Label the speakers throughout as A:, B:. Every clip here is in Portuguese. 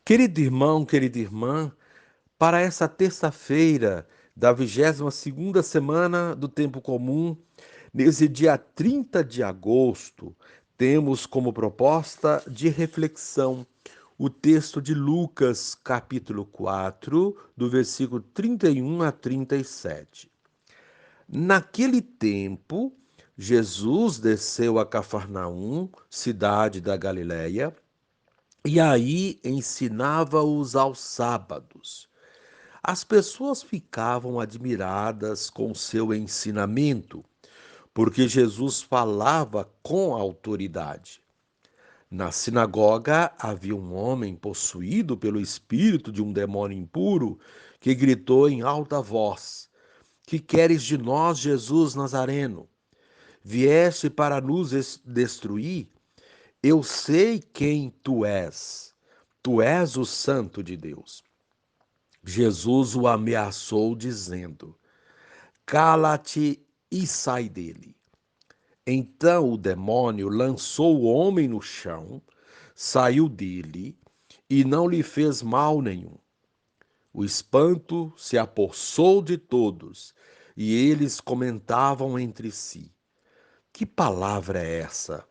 A: Querido irmão, querida irmã, para essa terça-feira da 22ª semana do tempo comum, nesse dia 30 de agosto, temos como proposta de reflexão o texto de Lucas, capítulo 4, do versículo 31 a 37. Naquele tempo, Jesus desceu a Cafarnaum, cidade da Galiléia, e aí ensinava-os aos sábados. As pessoas ficavam admiradas com seu ensinamento, porque Jesus falava com autoridade. Na sinagoga havia um homem possuído pelo espírito de um demônio impuro que gritou em alta voz: Que queres de nós, Jesus Nazareno? Vieste para nos destruir? Eu sei quem tu és. Tu és o Santo de Deus. Jesus o ameaçou, dizendo: Cala-te e sai dele. Então o demônio lançou o homem no chão, saiu dele e não lhe fez mal nenhum. O espanto se apossou de todos e eles comentavam entre si: Que palavra é essa?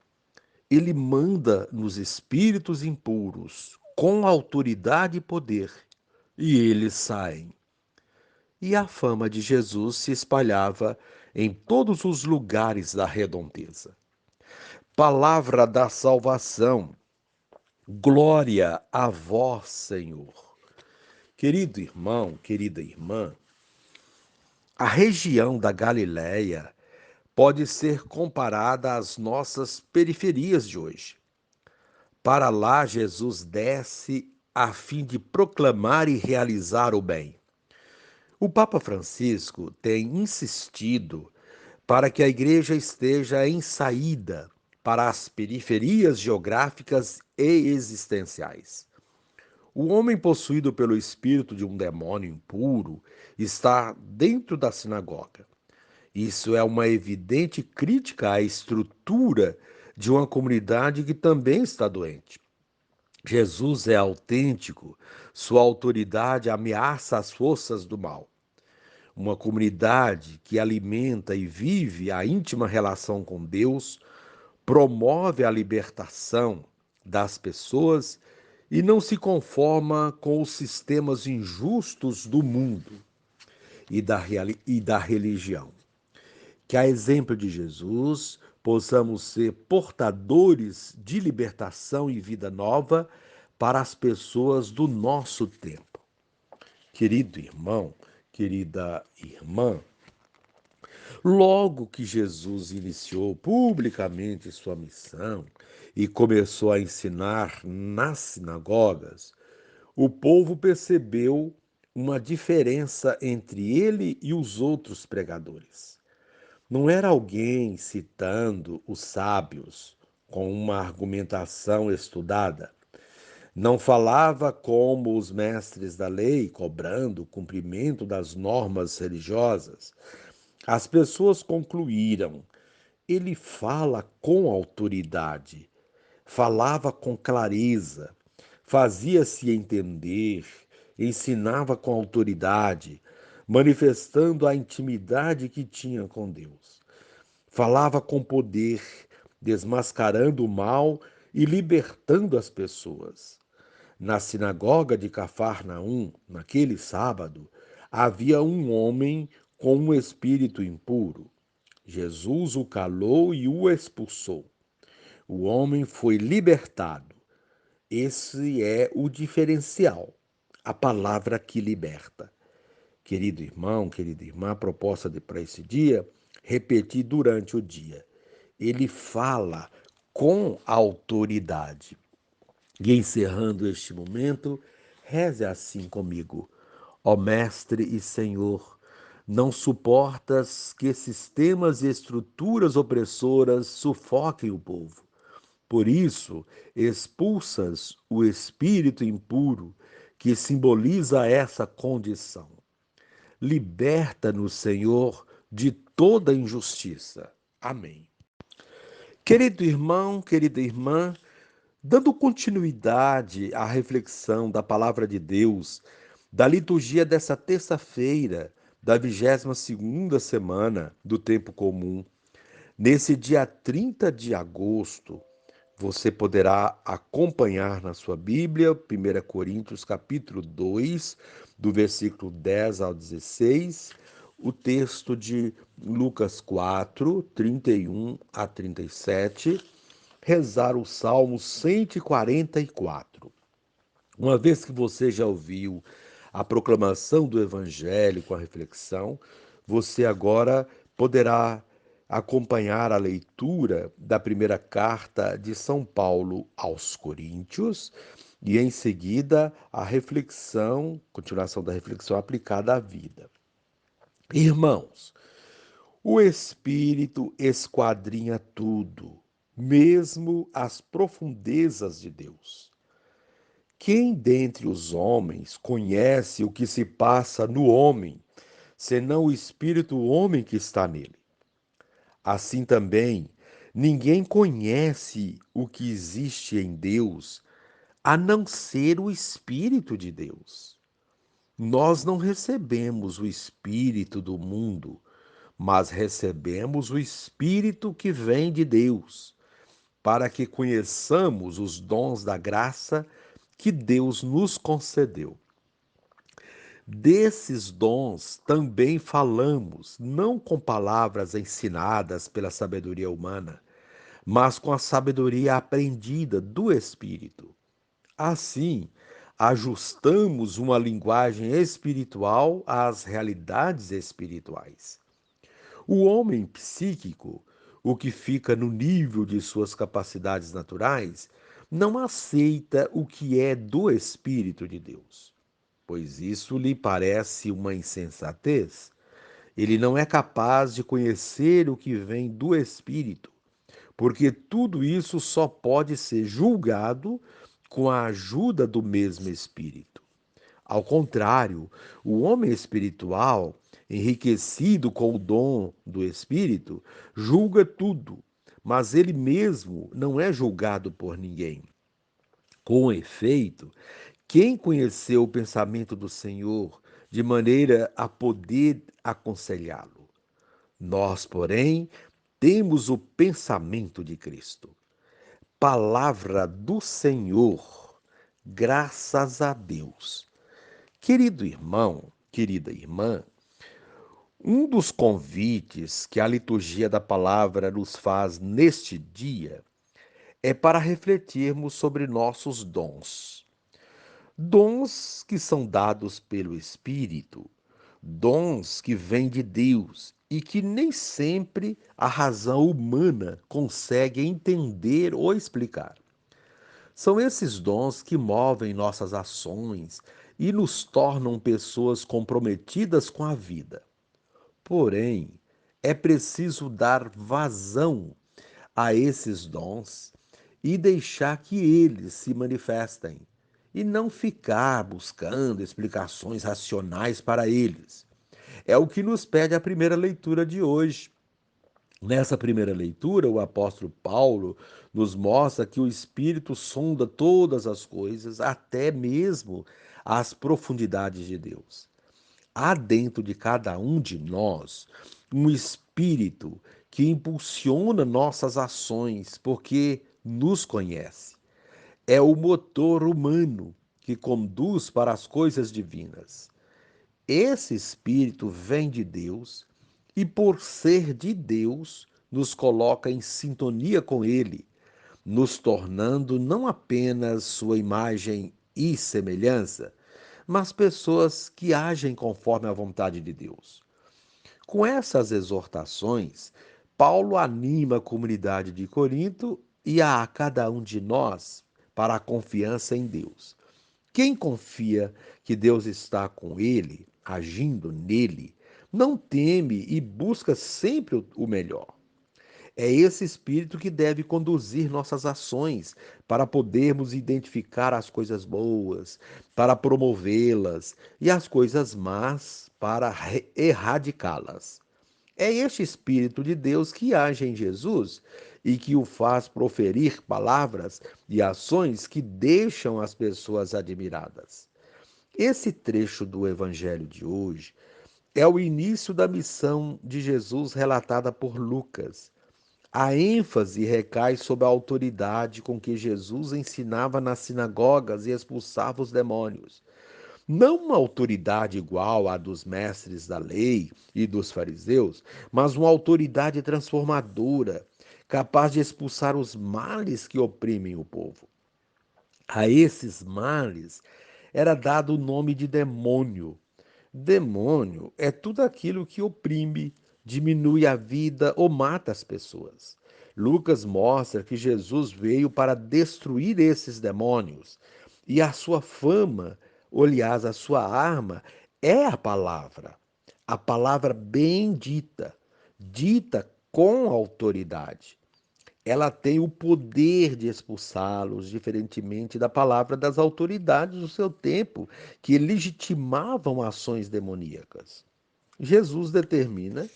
A: Ele manda nos espíritos impuros com autoridade e poder, e eles saem. E a fama de Jesus se espalhava em todos os lugares da redondeza. Palavra da salvação, glória a vós, Senhor. Querido irmão, querida irmã, a região da Galiléia pode ser comparada às nossas periferias de hoje. Para lá, Jesus desce a fim de proclamar e realizar o bem. O Papa Francisco tem insistido para que a igreja esteja em saída para as periferias geográficas e existenciais. O homem possuído pelo espírito de um demônio impuro está dentro da sinagoga. Isso é uma evidente crítica à estrutura de uma comunidade que também está doente. Jesus é autêntico, sua autoridade ameaça as forças do mal. Uma comunidade que alimenta e vive a íntima relação com Deus promove a libertação das pessoas e não se conforma com os sistemas injustos do mundo e da religião. Que, a exemplo de Jesus, possamos ser portadores de libertação e vida nova para as pessoas do nosso tempo. Querido irmão, querida irmã, logo que Jesus iniciou publicamente sua missão e começou a ensinar nas sinagogas, o povo percebeu uma diferença entre ele e os outros pregadores. Não era alguém citando os sábios com uma argumentação estudada. Não falava como os mestres da lei, cobrando o cumprimento das normas religiosas. As pessoas concluíram: ele fala com autoridade, falava com clareza, fazia-se entender, ensinava com autoridade, manifestando a intimidade que tinha com Deus. Falava com poder, desmascarando o mal e libertando as pessoas. Na sinagoga de Cafarnaum, naquele sábado, havia um homem com um espírito impuro. Jesus o calou e o expulsou. O homem foi libertado. Esse é o diferencial, a palavra que liberta. Querido irmão, querida irmã, a proposta para esse dia, repetir durante o dia. Ele fala com autoridade. E encerrando este momento, reze assim comigo. Ó Mestre e Senhor, não suportas que sistemas e estruturas opressoras sufoquem o povo. Por isso, expulsas o espírito impuro que simboliza essa condição. Liberta-nos, Senhor, de toda injustiça. Amém. Querido irmão, querida irmã, Dando continuidade à reflexão da palavra de Deus, da liturgia dessa terça-feira, da 22ª semana do tempo comum, nesse dia 30 de agosto, você poderá acompanhar na sua Bíblia, 1 Coríntios capítulo 2, do versículo 10 ao 16, o texto de Lucas 4, 31 a 37, rezar o Salmo 144. Uma vez que você já ouviu a proclamação do Evangelho com a reflexão, você agora poderá acompanhar a leitura da primeira carta de São Paulo aos Coríntios e, em seguida, a reflexão, continuação da reflexão aplicada à vida. Irmãos, o Espírito esquadrinha tudo, mesmo as profundezas de Deus. Quem dentre os homens conhece o que se passa no homem, senão o espírito do homem que está nele? Assim também, ninguém conhece o que existe em Deus, a não ser o Espírito de Deus. Nós não recebemos o Espírito do mundo, mas recebemos o Espírito que vem de Deus, para que conheçamos os dons da graça que Deus nos concedeu. Desses dons também falamos, não com palavras ensinadas pela sabedoria humana, mas com a sabedoria aprendida do Espírito. Assim, ajustamos uma linguagem espiritual às realidades espirituais. O homem psíquico, o que fica no nível de suas capacidades naturais, não aceita o que é do Espírito de Deus, pois isso lhe parece uma insensatez. Ele não é capaz de conhecer o que vem do Espírito, porque tudo isso só pode ser julgado com a ajuda do mesmo Espírito. Ao contrário, o homem espiritual, enriquecido com o dom do Espírito, julga tudo, mas ele mesmo não é julgado por ninguém. Com efeito, quem conheceu o pensamento do Senhor de maneira a poder aconselhá-lo? Nós, porém, temos o pensamento de Cristo. Palavra do Senhor, graças a Deus. Querido irmão, querida irmã, um dos convites que a liturgia da palavra nos faz neste dia é para refletirmos sobre nossos dons. Dons que são dados pelo Espírito, dons que vêm de Deus e que nem sempre a razão humana consegue entender ou explicar. São esses dons que movem nossas ações e nos tornam pessoas comprometidas com a vida. Porém, é preciso dar vazão a esses dons e deixar que eles se manifestem, e não ficar buscando explicações racionais para eles. É o que nos pede a primeira leitura de hoje. Nessa primeira leitura, o apóstolo Paulo nos mostra que o Espírito sonda todas as coisas, até mesmo as profundidades de Deus. Há dentro de cada um de nós um espírito que impulsiona nossas ações, porque nos conhece. É o motor humano que conduz para as coisas divinas. Esse espírito vem de Deus e, por ser de Deus, nos coloca em sintonia com Ele, nos tornando não apenas sua imagem e semelhança, mas pessoas que agem conforme a vontade de Deus. Com essas exortações, Paulo anima a comunidade de Corinto e a cada um de nós para a confiança em Deus. Quem confia que Deus está com ele, agindo nele, não teme e busca sempre o melhor. É esse espírito que deve conduzir nossas ações para podermos identificar as coisas boas, para promovê-las e as coisas más para erradicá-las. É este Espírito de Deus que age em Jesus e que o faz proferir palavras e ações que deixam as pessoas admiradas. Esse trecho do Evangelho de hoje é o início da missão de Jesus relatada por Lucas. A ênfase recai sobre a autoridade com que Jesus ensinava nas sinagogas e expulsava os demônios. Não uma autoridade igual à dos mestres da lei e dos fariseus, mas uma autoridade transformadora, capaz de expulsar os males que oprimem o povo. A esses males era dado o nome de demônio. Demônio é tudo aquilo que oprime, diminui a vida ou mata as pessoas. Lucas mostra que Jesus veio para destruir esses demônios e a sua fama, ou aliás, a sua arma, é a palavra bendita, dita com autoridade. Ela tem o poder de expulsá-los, diferentemente da palavra das autoridades do seu tempo, que legitimavam ações demoníacas. Jesus determina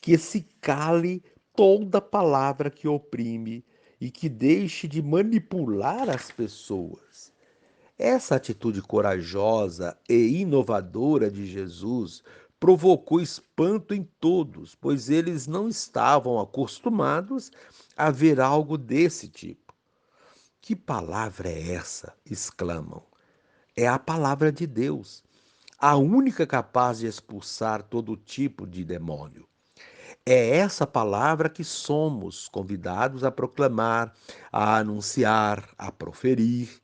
A: que se cale toda palavra que oprime e que deixe de manipular as pessoas. Essa atitude corajosa e inovadora de Jesus provocou espanto em todos, pois eles não estavam acostumados a ver algo desse tipo. Que palavra é essa? Exclamam. É a palavra de Deus, a única capaz de expulsar todo tipo de demônio. É essa palavra que somos convidados a proclamar, a anunciar, a proferir,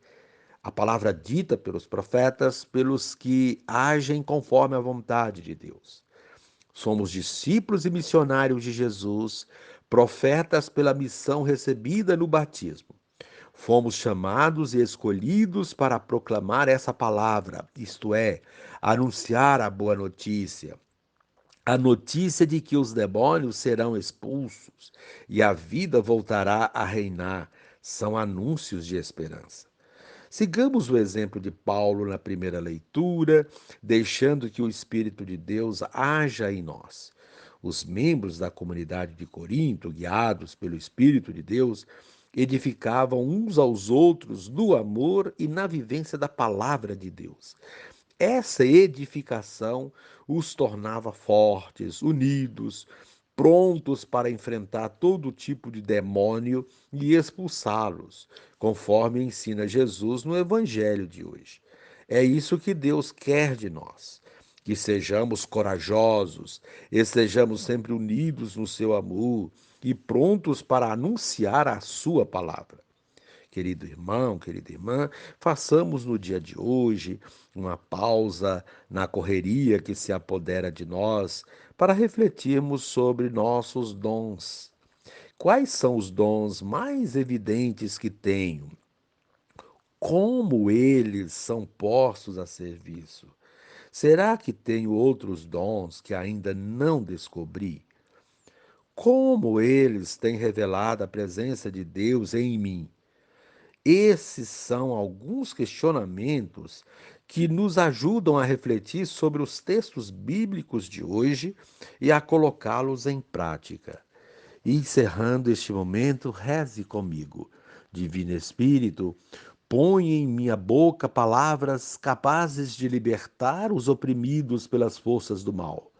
A: a palavra dita pelos profetas, pelos que agem conforme a vontade de Deus. Somos discípulos e missionários de Jesus, profetas pela missão recebida no batismo. Fomos chamados e escolhidos para proclamar essa palavra, isto é, anunciar a boa notícia, a notícia de que os demônios serão expulsos e a vida voltará a reinar. São anúncios de esperança. Sigamos o exemplo de Paulo na primeira leitura, deixando que o Espírito de Deus haja em nós. Os membros da comunidade de Corinto, guiados pelo Espírito de Deus, edificavam uns aos outros no amor e na vivência da palavra de Deus. Essa edificação os tornava fortes, unidos, prontos para enfrentar todo tipo de demônio e expulsá-los, conforme ensina Jesus no Evangelho de hoje. É isso que Deus quer de nós, que sejamos corajosos, estejamos sempre unidos no seu amor e prontos para anunciar a sua palavra. Querido irmão, querida irmã, façamos no dia de hoje uma pausa na correria que se apodera de nós para refletirmos sobre nossos dons. Quais são os dons mais evidentes que tenho? Como eles são postos a serviço? Será que tenho outros dons que ainda não descobri? Como eles têm revelado a presença de Deus em mim? Esses são alguns questionamentos que nos ajudam a refletir sobre os textos bíblicos de hoje e a colocá-los em prática. E encerrando este momento, reze comigo. Divino Espírito, põe em minha boca palavras capazes de libertar os oprimidos pelas forças do mal,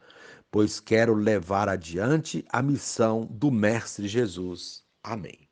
A: pois quero levar adiante a missão do Mestre Jesus. Amém.